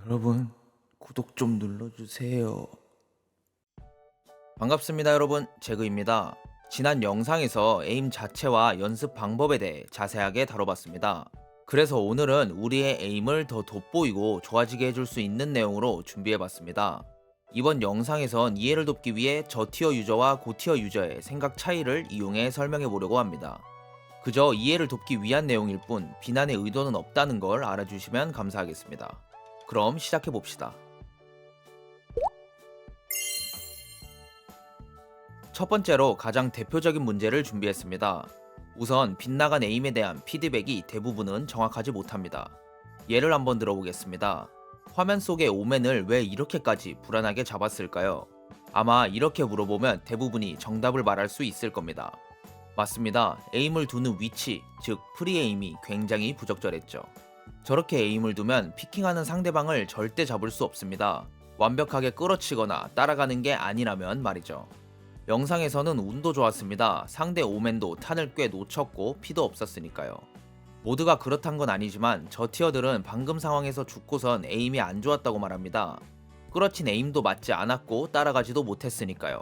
여러분, 구독 좀 눌러주세요. 반갑습니다 여러분, 제그입니다. 지난 영상에서 에임 자체와 연습 방법에 대해 자세하게 다뤄봤습니다. 그래서 오늘은 우리의 에임을 더 돋보이고 좋아지게 해줄 수 있는 내용으로 준비해봤습니다. 이번 영상에선 이해를 돕기 위해 저티어 유저와 고티어 유저의 생각 차이를 이용해 설명해보려고 합니다. 그저 이해를 돕기 위한 내용일 뿐 비난의 의도는 없다는 걸 알아주시면 감사하겠습니다. 그럼 시작해봅시다. 첫 번째로 가장 대표적인 문제를 준비했습니다. 우선 빗나간 에임에 대한 피드백이 대부분은 정확하지 못합니다. 예를 한번 들어보겠습니다. 화면 속의 오맨을 왜 이렇게까지 불안하게 잡았을까요? 아마 이렇게 물어보면 대부분이 정답을 말할 수 있을 겁니다. 맞습니다. 에임을 두는 위치, 즉 프리에임이 굉장히 부적절했죠. 저렇게 에임을 두면 피킹하는 상대방을 절대 잡을 수 없습니다. 완벽하게 끌어치거나 따라가는 게 아니라면 말이죠. 영상에서는 운도 좋았습니다. 상대 오맨도 탄을 꽤 놓쳤고 피도 없었으니까요. 모두가 그렇단 건 아니지만 저 티어들은 방금 상황에서 죽고선 에임이 안 좋았다고 말합니다. 끌어친 에임도 맞지 않았고 따라가지도 못했으니까요.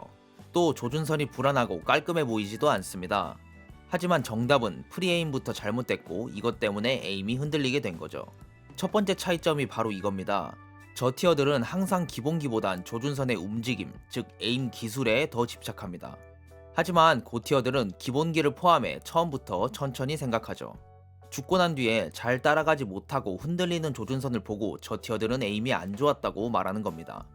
또 조준선이 불안하고 깔끔해 보이지도 않습니다. 하지만 정답은 프리에임부터 잘못됐고 이것 때문에 에임이 흔들리게 된 거죠. 첫 번째 차이점이 바로 이겁니다. 저 티어들은 항상 기본기보단 조준선의 움직임, 즉 에임 기술에 더 집착합니다. 하지만 고 티어들은 기본기를 포함해 처음부터 천천히 생각하죠. 죽고 난 뒤에 잘 따라가지 못하고 흔들리는 조준선을 보고 저 티어들은 에임이 안 좋았다고 말하는 겁니다.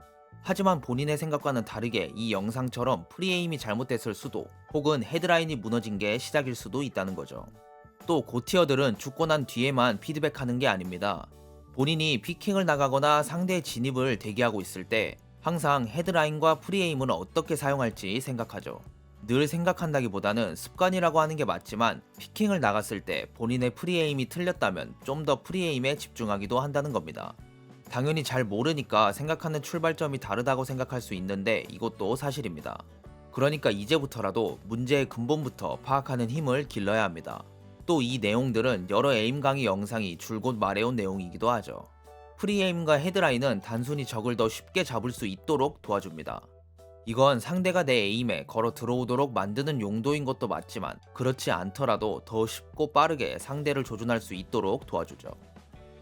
하지만 본인의 생각과는 다르게 이 영상처럼 프리에임이 잘못됐을 수도 혹은 헤드라인이 무너진 게 시작일 수도 있다는 거죠. 또 고티어들은 죽고 난 뒤에만 피드백하는 게 아닙니다. 본인이 피킹을 나가거나 상대의 진입을 대기하고 있을 때 항상 헤드라인과 프리에임을 어떻게 사용할지 생각하죠. 늘 생각한다기보다는 습관이라고 하는 게 맞지만 피킹을 나갔을 때 본인의 프리에임이 틀렸다면 좀 더 프리에임에 집중하기도 한다는 겁니다. 당연히 잘 모르니까 생각하는 출발점이 다르다고 생각할 수 있는데 이것도 사실입니다. 그러니까 이제부터라도 문제의 근본부터 파악하는 힘을 길러야 합니다. 또 이 내용들은 여러 에임 강의 영상이 줄곧 말해온 내용이기도 하죠. 프리에임과 헤드라인은 단순히 적을 더 쉽게 잡을 수 있도록 도와줍니다. 이건 상대가 내 에임에 걸어 들어오도록 만드는 용도인 것도 맞지만 그렇지 않더라도 더 쉽고 빠르게 상대를 조준할 수 있도록 도와주죠.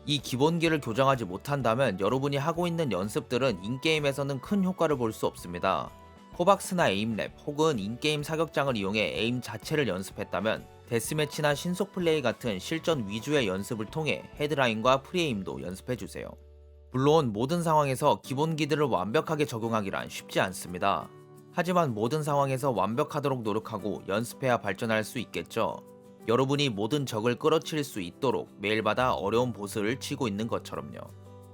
이 기본기를 교정하지 못한다면 여러분이 하고 있는 연습들은 인게임에서는 큰 효과를 볼 수 없습니다. 코박스나 에임랩 혹은 인게임 사격장을 이용해 에임 자체를 연습했다면 데스매치나 신속 플레이 같은 실전 위주의 연습을 통해 헤드라인과 프리에임도 연습해주세요. 물론 모든 상황에서 기본기들을 완벽하게 적용하기란 쉽지 않습니다. 하지만 모든 상황에서 완벽하도록 노력하고 연습해야 발전할 수 있겠죠. 여러분이 모든 적을 끌어칠 수 있도록 매일마다 어려운 보스를 치고 있는 것처럼요.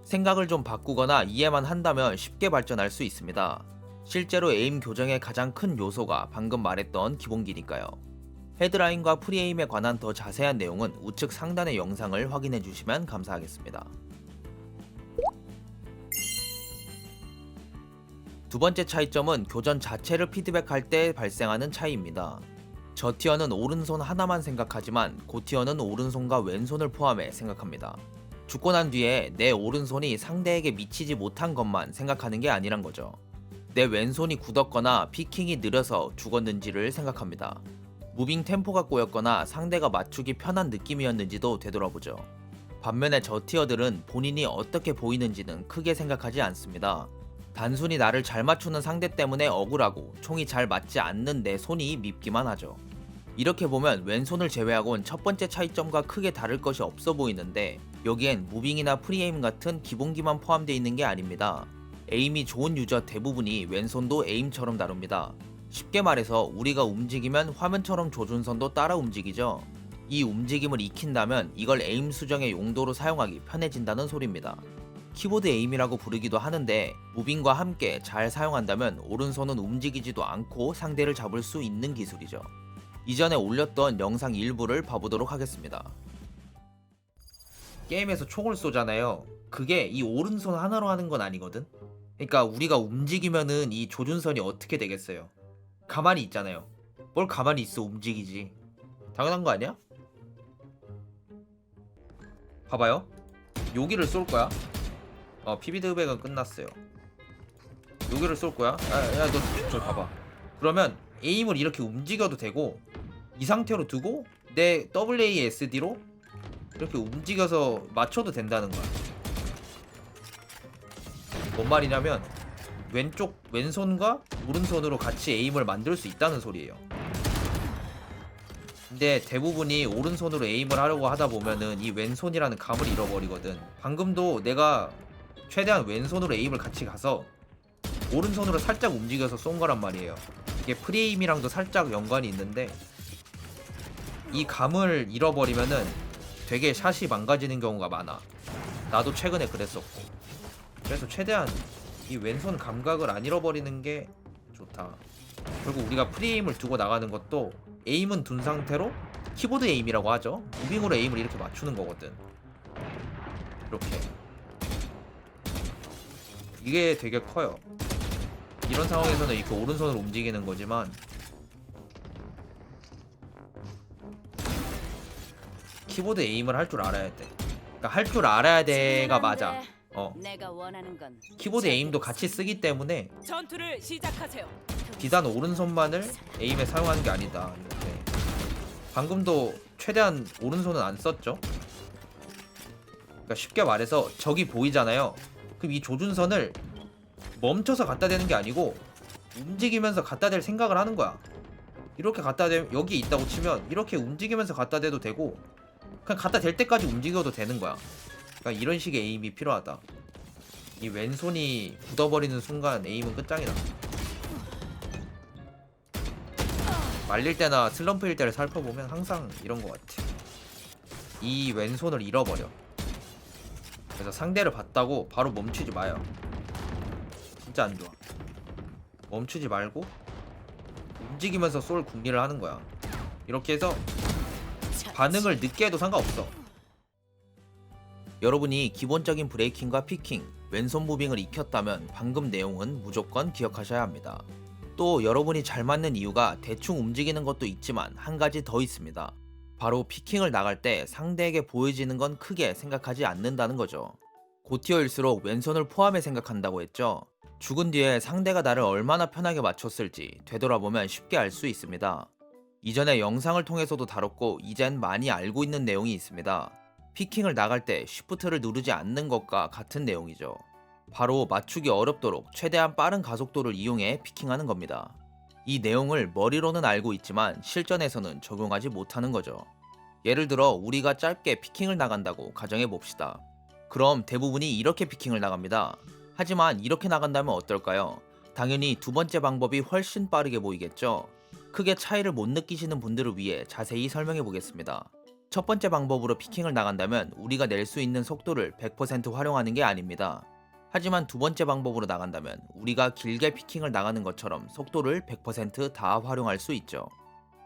생각을 좀 바꾸거나 이해만 한다면 쉽게 발전할 수 있습니다. 실제로 에임 교정의 가장 큰 요소가 방금 말했던 기본기니까요. 헤드라인과 프리에임에 관한 더 자세한 내용은 우측 상단의 영상을 확인해 주시면 감사하겠습니다. 두 번째 차이점은 교전 자체를 피드백할 때 발생하는 차이입니다. 저 티어는 오른손 하나만 생각하지만 고 티어는 오른손과 왼손을 포함해 생각합니다. 죽고 난 뒤에 내 오른손이 상대에게 미치지 못한 것만 생각하는 게 아니란 거죠. 내 왼손이 굳었거나 피킹이 느려서 죽었는지를 생각합니다. 무빙 템포가 꼬였거나 상대가 맞추기 편한 느낌이었는지도 되돌아보죠. 반면에 저 티어들은 본인이 어떻게 보이는지는 크게 생각하지 않습니다. 단순히 나를 잘 맞추는 상대 때문에 억울하고 총이 잘 맞지 않는 내 손이 밉기만 하죠. 이렇게 보면 왼손을 제외하곤 첫 번째 차이점과 크게 다를 것이 없어 보이는데 여기엔 무빙이나 프리에임 같은 기본기만 포함되어 있는 게 아닙니다. 에임이 좋은 유저 대부분이 왼손도 에임처럼 다룹니다. 쉽게 말해서 우리가 움직이면 화면처럼 조준선도 따라 움직이죠. 이 움직임을 익힌다면 이걸 에임 수정의 용도로 사용하기 편해진다는 소리입니다. 키보드 에임이라고 부르기도 하는데 무빙과 함께 잘 사용한다면 오른손은 움직이지도 않고 상대를 잡을 수 있는 기술이죠. 이전에 올렸던 영상 일부를 봐보도록 하겠습니다. 게임에서 총을 쏘잖아요. 그게 이 오른손 하나로 하는 건 아니거든? 그러니까 우리가 움직이면은 이 조준선이 어떻게 되겠어요? 가만히 있잖아요. 뭘 가만히 있어, 움직이지. 당연한 거 아니야? 봐봐요. 여기를 쏠 거야. 피비드백은 끝났어요. 여기를 쏠 거야. 야, 너 저기 봐봐. 그러면 에임을 이렇게 움직여도 되고 이 상태로 두고 내 WASD로 이렇게 움직여서 맞춰도 된다는 거야. 뭔 말이냐면 왼손과 오른손으로 같이 에임을 만들 수 있다는 소리예요. 근데 대부분이 오른손으로 에임을 하려고 하다 보면은 이 왼손이라는 감을 잃어버리거든. 방금도 내가 최대한 왼손으로 에임을 같이 가서 오른손으로 살짝 움직여서 쏜 거란 말이에요. 이게 프레임이랑도 살짝 연관이 있는데 이 감을 잃어버리면은 되게 샷이 망가지는 경우가 많아. 나도 최근에 그랬었고. 그래서 최대한 이 왼손 감각을 안 잃어버리는 게 좋다. 그리고 우리가 프레임을 두고 나가는 것도 에임은 둔 상태로 키보드 에임이라고 하죠. 무빙으로 에임을 이렇게 맞추는 거거든. 이렇게. 이게 되게 커요. 이런 상황에서는 이렇게 오른손으로 움직이는 거지만 키보드 에임을 할 줄 알아야 돼. 그러니까 할 줄 알아야 돼가 맞아. 내가 원하는 건 키보드 에임도 같이 쓰기 때문에 전투를 시작하세요. 비단 오른손만을 에임에 사용하는 게 아니다. 이렇게. 방금도 최대한 오른손은 안 썼죠. 그러니까 쉽게 말해서 적이 보이잖아요. 그럼 이 조준선을 멈춰서 갖다 대는 게 아니고 움직이면서 갖다 댈 생각을 하는 거야. 이렇게 갖다 대 여기 있다고 치면 이렇게 움직이면서 갖다 대도 되고 그냥 갖다 댈 때까지 움직여도 되는 거야. 그러니까 이런 식의 에임이 필요하다. 이 왼손이 굳어버리는 순간 에임은 끝장이다. 말릴 때나 슬럼프일 때를 살펴보면 항상 이런 것 같아. 이 왼손을 잃어버려. 그래서 상대를 봤다고 바로 멈추지 마요. 진짜 안 좋아. 멈추지 말고 움직이면서 쏠 궁리를 하는 거야. 이렇게 해서 반응을 늦게 해도 상관없어. 여러분이 기본적인 브레이킹과 피킹, 왼손 무빙을 익혔다면 방금 내용은 무조건 기억하셔야 합니다. 또 여러분이 잘 맞는 이유가 대충 움직이는 것도 있지만 한 가지 더 있습니다. 바로 피킹을 나갈 때 상대에게 보여지는 건 크게 생각하지 않는다는 거죠. 고티어일수록 왼손을 포함해 생각한다고 했죠. 죽은 뒤에 상대가 나를 얼마나 편하게 맞췄을지 되돌아보면 쉽게 알 수 있습니다. 이전에 영상을 통해서도 다뤘고 이젠 많이 알고 있는 내용이 있습니다. 피킹을 나갈 때 쉬프트를 누르지 않는 것과 같은 내용이죠. 바로 맞추기 어렵도록 최대한 빠른 가속도를 이용해 피킹하는 겁니다. 이 내용을 머리로는 알고 있지만 실전에서는 적용하지 못하는 거죠. 예를 들어 우리가 짧게 피킹을 나간다고 가정해 봅시다. 그럼 대부분이 이렇게 피킹을 나갑니다. 하지만 이렇게 나간다면 어떨까요? 당연히 두 번째 방법이 훨씬 빠르게 보이겠죠? 크게 차이를 못 느끼시는 분들을 위해 자세히 설명해 보겠습니다. 첫 번째 방법으로 피킹을 나간다면 우리가 낼 수 있는 속도를 100% 활용하는 게 아닙니다. 하지만 두 번째 방법으로 나간다면 우리가 길게 피킹을 나가는 것처럼 속도를 100% 활용할 수 있죠.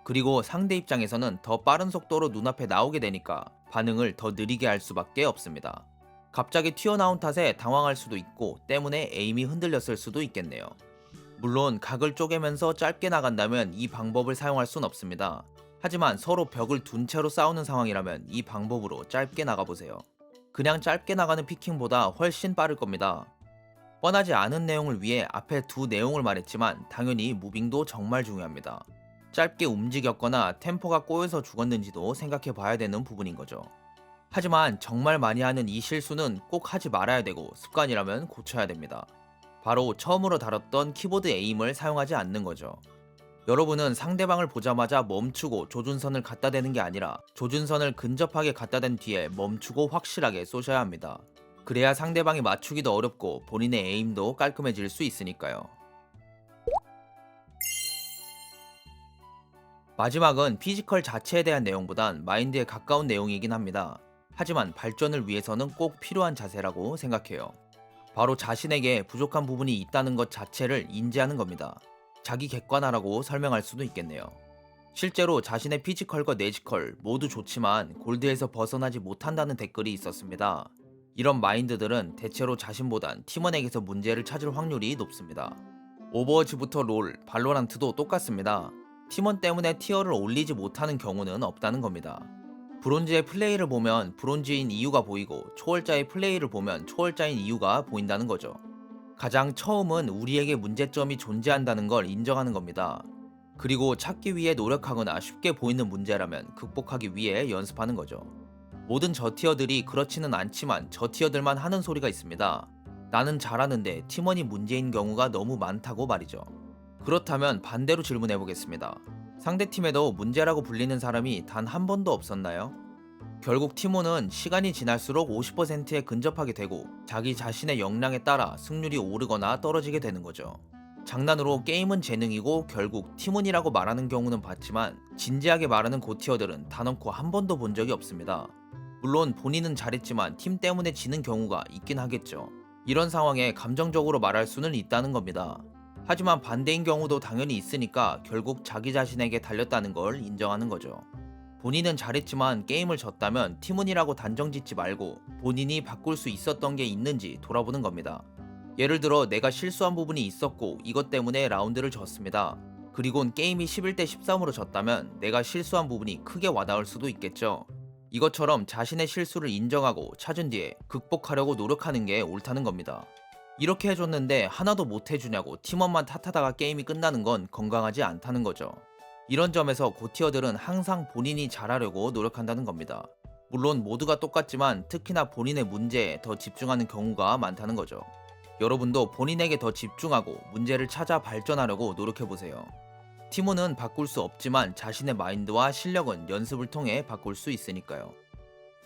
그리고 상대 입장에서는 더 빠른 속도로 눈앞에 나오게 되니까 반응을 더 느리게 할 수밖에 없습니다. 갑자기 튀어나온 탓에 당황할 수도 있고 때문에 에임이 흔들렸을 수도 있겠네요. 물론 각을 쪼개면서 짧게 나간다면 이 방법을 사용할 순 없습니다. 하지만 서로 벽을 둔 채로 싸우는 상황이라면 이 방법으로 짧게 나가보세요. 그냥 짧게 나가는 피킹보다 훨씬 빠를 겁니다. 뻔하지 않은 내용을 위해 앞에 두 내용을 말했지만 당연히 무빙도 정말 중요합니다. 짧게 움직였거나 템포가 꼬여서 죽었는지도 생각해 봐야 되는 부분인 거죠. 하지만 정말 많이 하는 이 실수는 꼭 하지 말아야 되고 습관이라면 고쳐야 됩니다. 바로 처음으로 다뤘던 키보드 에임을 사용하지 않는 거죠. 여러분은 상대방을 보자마자 멈추고 조준선을 갖다 대는 게 아니라 조준선을 근접하게 갖다 댄 뒤에 멈추고 확실하게 쏘셔야 합니다. 그래야 상대방이 맞추기도 어렵고 본인의 에임도 깔끔해질 수 있으니까요. 마지막은 피지컬 자체에 대한 내용보단 마인드에 가까운 내용이긴 합니다. 하지만 발전을 위해서는 꼭 필요한 자세라고 생각해요. 바로 자신에게 부족한 부분이 있다는 것 자체를 인지하는 겁니다. 자기 객관화라고 설명할 수도 있겠네요. 실제로 자신의 피지컬과 뇌지컬 모두 좋지만 골드에서 벗어나지 못한다는 댓글이 있었습니다. 이런 마인드들은 대체로 자신보단 팀원에게서 문제를 찾을 확률이 높습니다. 오버워치부터 롤, 발로란트도 똑같습니다. 팀원 때문에 티어를 올리지 못하는 경우는 없다는 겁니다. 브론즈의 플레이를 보면 브론즈인 이유가 보이고 초월자의 플레이를 보면 초월자인 이유가 보인다는 거죠. 가장 처음은 우리에게 문제점이 존재한다는 걸 인정하는 겁니다. 그리고 찾기 위해 노력하거나 쉽게 보이는 문제라면 극복하기 위해 연습하는 거죠. 모든 저티어들이 그렇지는 않지만 저티어들만 하는 소리가 있습니다. 나는 잘하는데 팀원이 문제인 경우가 너무 많다고 말이죠. 그렇다면 반대로 질문해 보겠습니다. 상대팀에도 문제라고 불리는 사람이 단 한 번도 없었나요? 결국 팀원은 시간이 지날수록 50%에 근접하게 되고 자기 자신의 역량에 따라 승률이 오르거나 떨어지게 되는 거죠. 장난으로 게임은 재능이고 결국 팀원이라고 말하는 경우는 봤지만 진지하게 말하는 고티어들은 단언코 한 번도 본 적이 없습니다. 물론 본인은 잘했지만 팀 때문에 지는 경우가 있긴 하겠죠. 이런 상황에 감정적으로 말할 수는 있다는 겁니다. 하지만 반대인 경우도 당연히 있으니까 결국 자기 자신에게 달렸다는 걸 인정하는 거죠. 본인은 잘했지만 게임을 졌다면 팀원이라고 단정 짓지 말고 본인이 바꿀 수 있었던 게 있는지 돌아보는 겁니다. 예를 들어 내가 실수한 부분이 있었고 이것 때문에 라운드를 졌습니다. 그리곤 게임이 11대 13으로 졌다면 내가 실수한 부분이 크게 와닿을 수도 있겠죠. 이것처럼 자신의 실수를 인정하고 찾은 뒤에 극복하려고 노력하는 게 옳다는 겁니다. 이렇게 해줬는데 하나도 못 해주냐고 팀원만 탓하다가 게임이 끝나는 건 건강하지 않다는 거죠. 이런 점에서 고티어들은 항상 본인이 잘하려고 노력한다는 겁니다. 물론 모두가 똑같지만 특히나 본인의 문제에 더 집중하는 경우가 많다는 거죠. 여러분도 본인에게 더 집중하고 문제를 찾아 발전하려고 노력해보세요. 팀원은 바꿀 수 없지만 자신의 마인드와 실력은 연습을 통해 바꿀 수 있으니까요.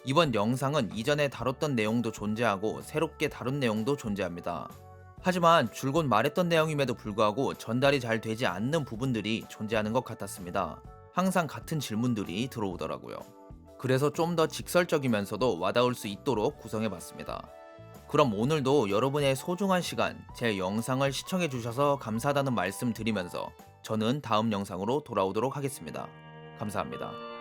이번 영상은 이전에 다뤘던 내용도 존재하고 새롭게 다룬 내용도 존재합니다. 하지만 줄곧 말했던 내용임에도 불구하고 전달이 잘 되지 않는 부분들이 존재하는 것 같았습니다. 항상 같은 질문들이 들어오더라고요. 그래서 좀 더 직설적이면서도 와닿을 수 있도록 구성해봤습니다. 그럼 오늘도 여러분의 소중한 시간, 제 영상을 시청해주셔서 감사하다는 말씀 드리면서 저는 다음 영상으로 돌아오도록 하겠습니다. 감사합니다.